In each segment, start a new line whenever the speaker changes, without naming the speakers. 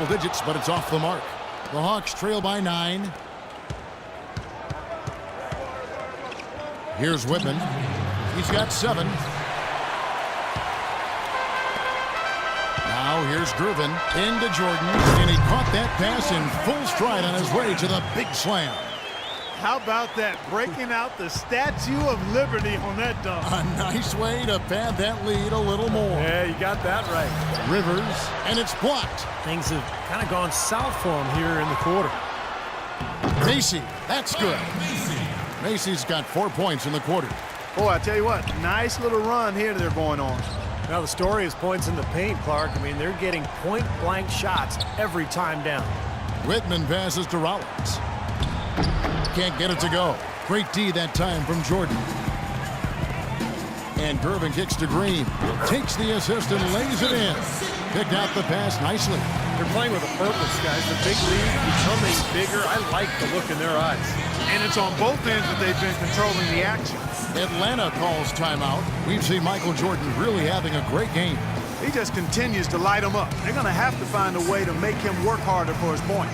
digits, but it's off the mark. The Hawks trail by 9. Here's Whitman. He's got 7. Now here's Gervin into Jordan, and he caught that pass in full stride on his way to the big slam.
How about that? Breaking out the Statue of Liberty on that dunk.
A nice way to pad that lead a little more.
Yeah, you got that right.
Rivers, and it's blocked.
Things have kind of gone south for him here in the quarter.
Macy, that's good. Macy's got 4 points in the quarter.
Boy, I tell you what, nice little run here they're going on.
Now the story is points in the paint, Clark. I mean, they're getting point-blank shots every time down.
Whitman passes to Rollins. Can't get it to go. Great D that time from Jordan. And Gervin kicks to Green. Takes the assist and lays it in. Picked out the pass nicely.
They're playing with a purpose, guys. The big lead becoming bigger. I like the look in their eyes.
And it's on both ends that they've been controlling the action.
Atlanta calls timeout. We've seen Michael Jordan really having a great game.
He just continues to light them up. They're going to have to find a way to make him work harder for his point.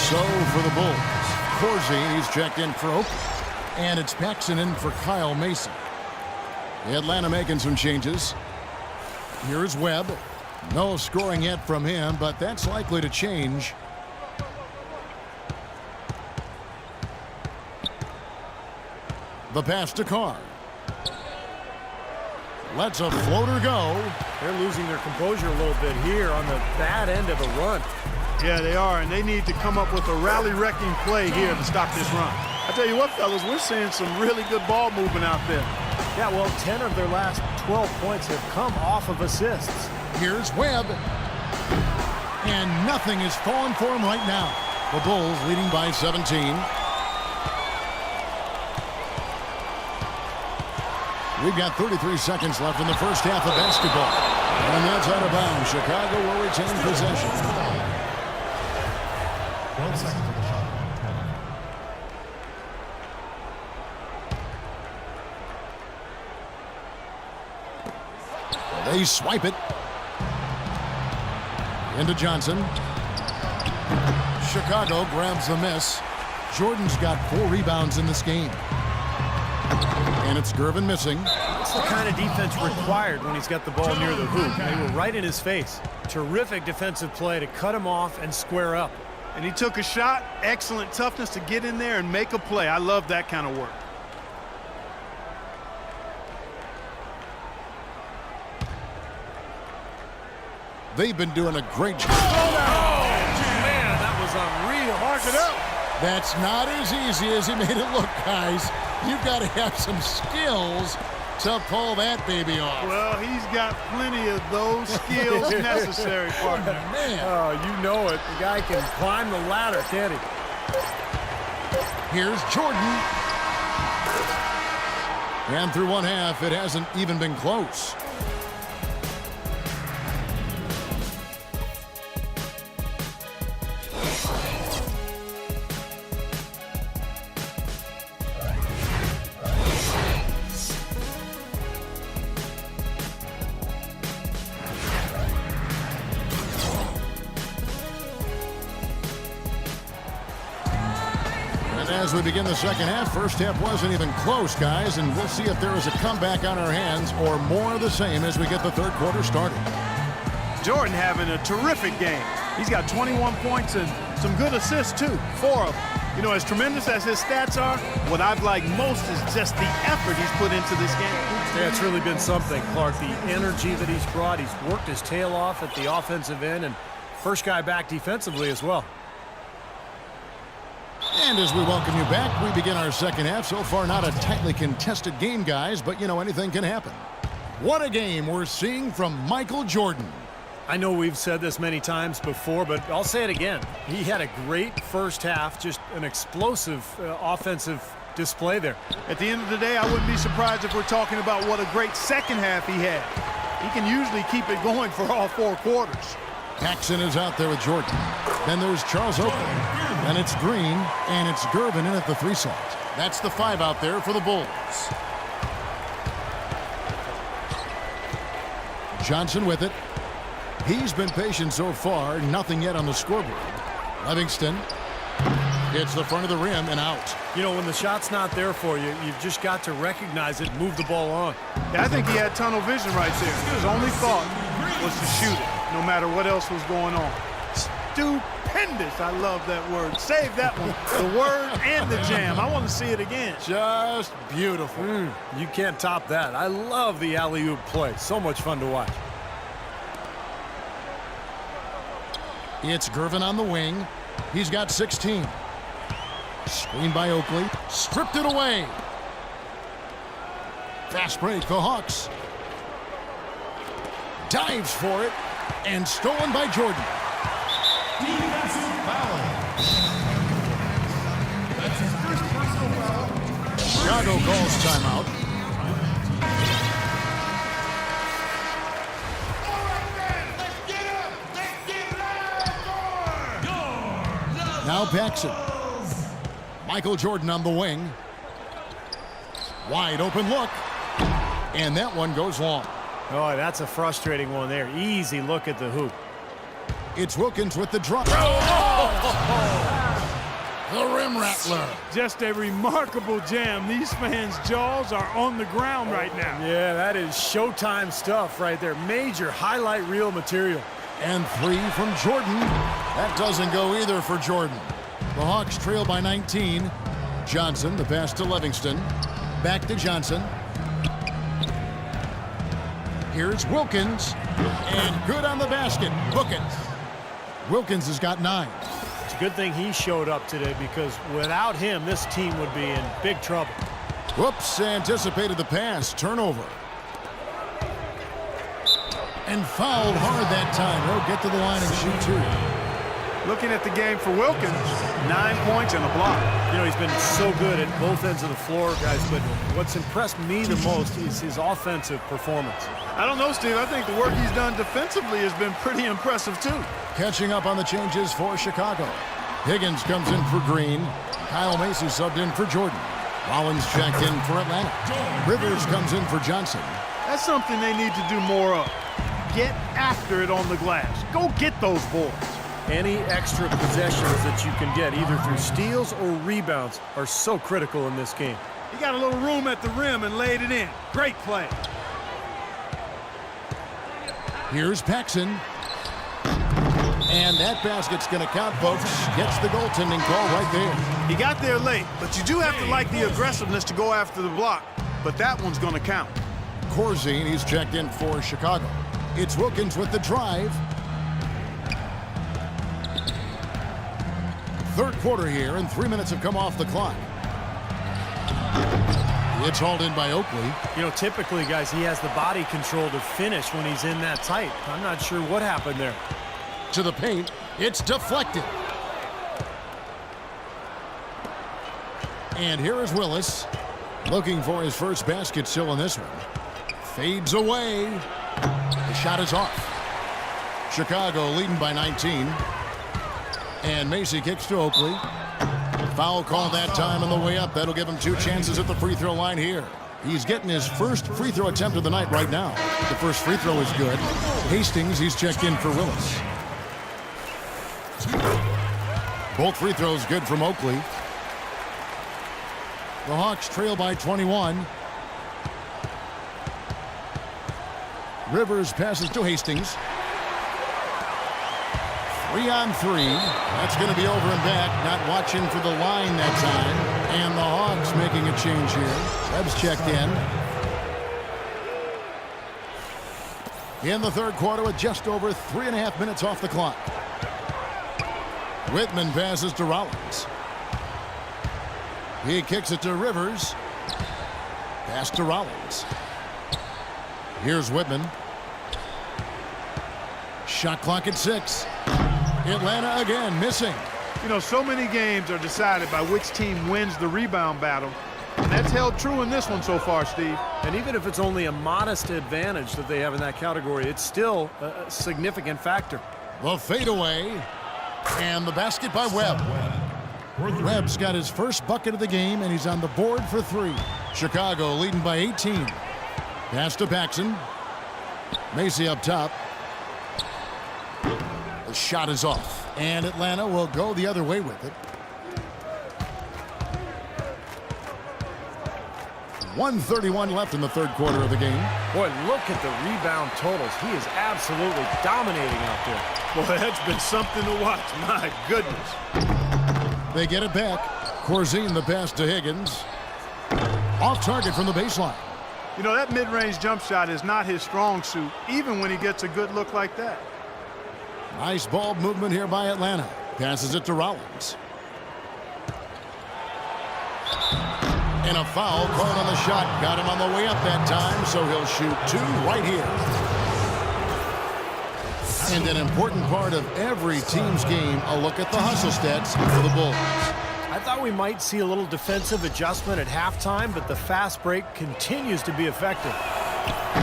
So for the Bulls, Corsi, he's checked in for Oakland. And it's Paxson in for Kyle Mason. Atlanta making some changes. Here's Webb. No scoring yet from him, but that's likely to change. The pass to Carr. Lets a floater go.
They're losing their composure a little bit here on the bad end of a run.
Yeah, they are, and they need to come up with a rally-wrecking play here to stop this run. I tell you what, fellas, we're seeing some really good ball movement out there.
Yeah, well, 10 of their last 12 points have come off of assists.
Here's Webb. And nothing is falling for him right now. The Bulls leading by 17. We've got 33 seconds left in the first half of basketball. And that's out of bounds. Chicago will retain possession.
12 seconds on the shot.
They swipe it. Into Johnson. Chicago grabs the miss. Jordan's got 4 rebounds in this game. And it's Gervin missing.
That's the kind of defense required when he's got the ball near the hoop. They were right in his face. Terrific defensive play to cut him off and square up.
And he took a shot. Excellent toughness to get in there and make a play. I love that kind of work.
They've been doing a great job.
Oh, man, that was unreal.
Mark it up.
That's not as easy as he made it look, guys. You've got to have some skills to pull that baby off.
Well, he's got plenty of those skills necessary, partner.
Man.
Oh, you know it. The guy can climb the ladder, can't he?
Here's Jordan. And through one half, it hasn't even been close. As we begin the second half, first half wasn't even close, guys, and we'll see if there is a comeback on our hands or more of the same as we get the third quarter started.
Jordan having a terrific game. He's got 21 points and some good assists, too, 4 of them. You know, as tremendous as his stats are, what I've liked most is just the effort he's put into this game.
Yeah, it's really been something, Clark. The energy that he's brought, he's worked his tail off at the offensive end, and first guy back defensively as well.
And as we welcome you back, we begin our second half. So far, not a tightly contested game, guys, but, you know, anything can happen. What a game we're seeing from Michael Jordan.
I know we've said this many times before, but I'll say it again. He had a great first half, just an explosive offensive display there.
At the end of the day, I wouldn't be surprised if we're talking about what a great second half he had. He can usually keep it going for all 4 quarters.
Paxson is out there with Jordan. Then there's Charles Oakley. Then it's Green, and it's Gervin in at the 3 slot. That's the 5 out there for the Bulls. Johnson with it. He's been patient so far. Nothing yet on the scoreboard. Livingston hits the front of the rim and out.
You know, when the shot's not there for you, you've just got to recognize it and move the ball on.
Yeah, I think he had tunnel vision right there. His only thought was to shoot it, no matter what else was going on. Stupendous. I love that word. Save that one. The word and the jam. I want to see it again.
Just beautiful.
You can't top that. I love the alley-oop play. So much fun to watch.
It's Gervin on the wing. He's got 16. Screen by Oakley. Stripped it away. Fast break, the Hawks. Dives for it. And stolen by Jordan.
Defensive foul. That's his first personal foul.
Chicago calls timeout. Now Paxson. Michael Jordan on the wing. Wide open look. And that one goes long.
Oh, that's a frustrating one there. Easy look at the hoop.
It's Wilkins with the drop. The rim rattler.
Just a remarkable jam. These fans' jaws are on the ground right now.
Yeah, that is Showtime stuff right there. Major highlight reel material.
And 3 from Jordan. That doesn't go either for Jordan. The Hawks trail by 19. Johnson, the pass to Livingston. Back to Johnson. Here's Wilkins. And good on the basket. Wilkins. Wilkins has got 9.
It's a good thing he showed up today because without him, this team would be in big trouble.
Whoops, anticipated the pass. Turnover. And fouled hard that time. He'll get to the line and shoot 2.
Looking at the game for Wilkins, 9 points and a block.
You know, he's been so good at both ends of the floor, guys, but what's impressed me the most is his offensive performance.
I don't know, Steve. I think the work he's done defensively has been pretty impressive, too.
Catching up on the changes for Chicago. Higgins comes in for Green. Kyle Macy subbed in for Jordan. Rollins checked in for Atlanta. Rivers comes in for Johnson.
That's something they need to do more of. Get after it on the glass. Go get those boards.
Any extra possessions that you can get, either through steals or rebounds, are so critical in this game.
He got a little room at the rim and laid it in. Great play.
Here's Paxson. And that basket's going to count, folks. Gets the goaltending call right there.
He got there late, but you do have to like the aggressiveness to go after the block. But that one's going to count.
Corzine, he's checked in for Chicago. It's Wilkins with the drive. Third quarter here, and 3 minutes have come off the clock. It's hauled in by Oakley.
You know, typically, guys, he has the body control to finish when he's in that tight. I'm not sure what happened there.
To the paint, it's deflected. And here is Willis, looking for his first basket still in this one. Fades away. The shot is off. Chicago leading by 19. And Macy kicks to Oakley. Foul call that time on the way up. That'll give him 2 chances at the free throw line here. He's getting his first free throw attempt of the night right now. The first free throw is good. Hastings, he's checked in for Willis. Both free throws good from Oakley. The Hawks trail by 21. Rivers passes to Hastings. 3 on 3. That's going to be over and back. Not watching for the line that time. And the Hawks making a change here. Webb's checked in. In the third quarter with just over 3.5 minutes off the clock. Whitman passes to Rollins. He kicks it to Rivers. Pass to Rollins. Here's Whitman. Shot clock at 6. Atlanta again missing.
You know, so many games are decided by which team wins the rebound battle. And that's held true in this one so far, Steve.
And even if it's only a modest advantage that they have in that category, it's still a significant factor.
The fadeaway. And the basket by Webb. Webb's got his first bucket of the game, and he's on the board for 3. Chicago leading by 18. Pass to Paxson. Macy up top. The shot is off, and Atlanta will go the other way with it. 1:31 left in the third quarter of the game.
Boy, look at the rebound totals. He is absolutely dominating out there.
Boy, that's been something to watch. My goodness.
They get it back. Corzine the pass to Higgins. Off target from the baseline.
You know, that mid-range jump shot is not his strong suit, even when he gets a good look like that.
Nice ball movement here by Atlanta. Passes it to Rollins. And a foul called on the shot. Got him on the way up that time, so he'll shoot two right here. And an important part of every team's game, a look at the hustle stats for the Bulls.
I thought we might see a little defensive adjustment at halftime, but the fast break continues to be effective.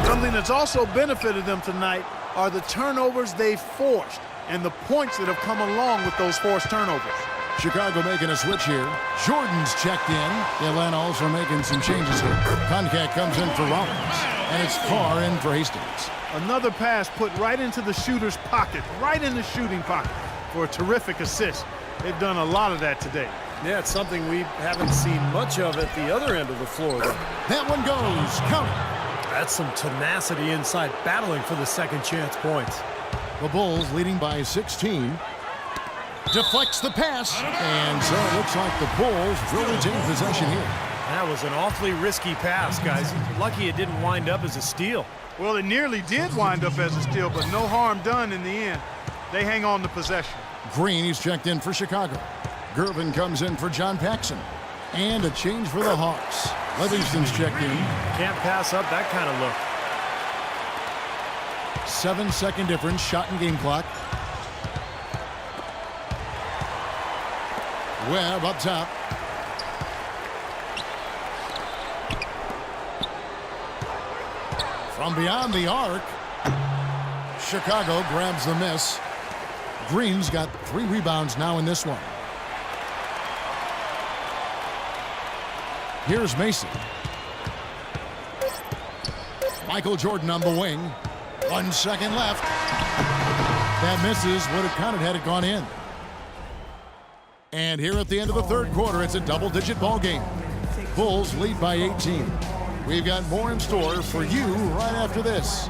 Something that's also benefited them tonight are the turnovers they've forced and the points that have come along with those forced turnovers.
Chicago making a switch here. Jordan's checked in. Atlanta also making some changes here. Concat comes in for Rollins, and it's Carr in for Hastings.
Another pass put right into the shooter's pocket, right in the shooting pocket for a terrific assist. They've done a lot of that today.
Yeah, it's something we haven't seen much of at the other end of the floor, though.
That one goes. Count it.
That's some tenacity inside, battling for the second chance points.
The Bulls leading by 16. Deflects the pass. And so it looks like the Bulls will retain possession here.
That was an awfully risky pass, guys. Lucky it didn't wind up as a steal.
Well, it nearly did wind up as a steal, but no harm done in the end. They hang on to possession.
Green, he's checked in for Chicago. Gervin comes in for John Paxson. And a change for the Hawks. Livingston's checked in.
Can't pass up that kind of look.
7-second difference, shot and game clock. Webb up top. From beyond the arc, Chicago grabs the miss. Green's got 3 rebounds now in this one. Here's Mason. Michael Jordan on the wing. 1 second left. That misses. Would have counted had it gone in. And here at the end of the third quarter, it's a double-digit ball game. Bulls lead by 18. We've got more in store for you right after this.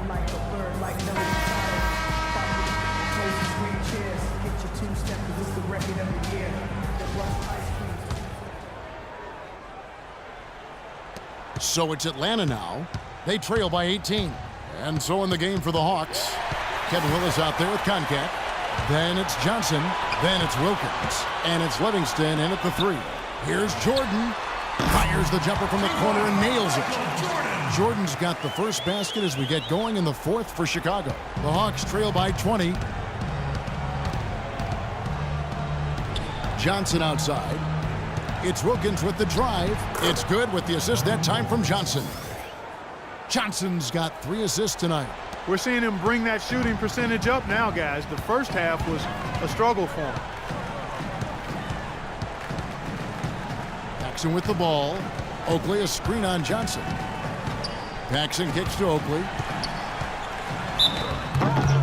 So it's Atlanta now. They trail by 18. And so in the game for the Hawks, Kevin Willis out there with Concat. Then it's Johnson. Then it's Wilkins. And it's Livingston in at the 3. Here's Jordan. Fires the jumper from the corner and nails it. Jordan's got the first basket as we get going in the fourth for Chicago. The Hawks trail by 20. Johnson outside. It's Wilkins with the drive. It's good with the assist that time from Johnson. Johnson's got 3 assists tonight.
We're seeing him bring that shooting percentage up now, guys. The first half was a struggle for him.
Paxson with the ball. Oakley a screen on Johnson. Paxson kicks to Oakley.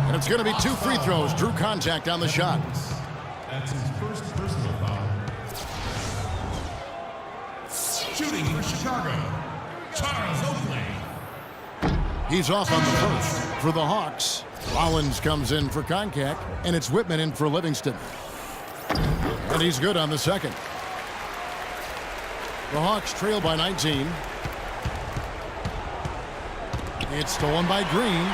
And it's going to be 2 free throws. Drew contact on the shot.
That's his first personal foul. Shooting for Chicago, Charles Oakley.
He's off on the first. For the Hawks, Rollins comes in for Concat, and it's Whitman in for Livingston. And he's good on the second. The Hawks trail by 19. It's stolen by Green.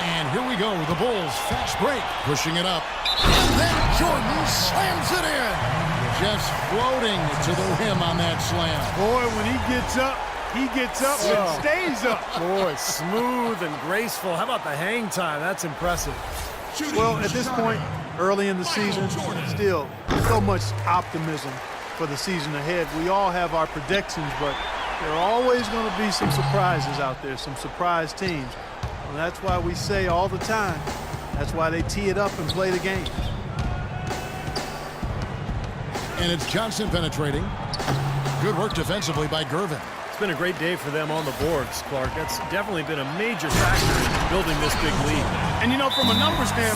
And here we go. The Bulls fast break. Pushing it up. And then Jordan slams it in. Just floating to the rim on that slam.
Boy, when he gets up and stays up.
Boy, smooth and graceful. How about the hang time? That's impressive.
Well, at this point, early in the season, still so much optimism for the season ahead. We all have our predictions, but there are always going to be some surprises out there, some surprise teams. And that's why we say all the time, that's why they tee it up and play the game.
And it's Johnson penetrating. Good work defensively by Gervin.
It's been a great day for them on the boards, Clark. That's definitely been a major factor in building this big lead.
And, you know, from a numbers standpoint,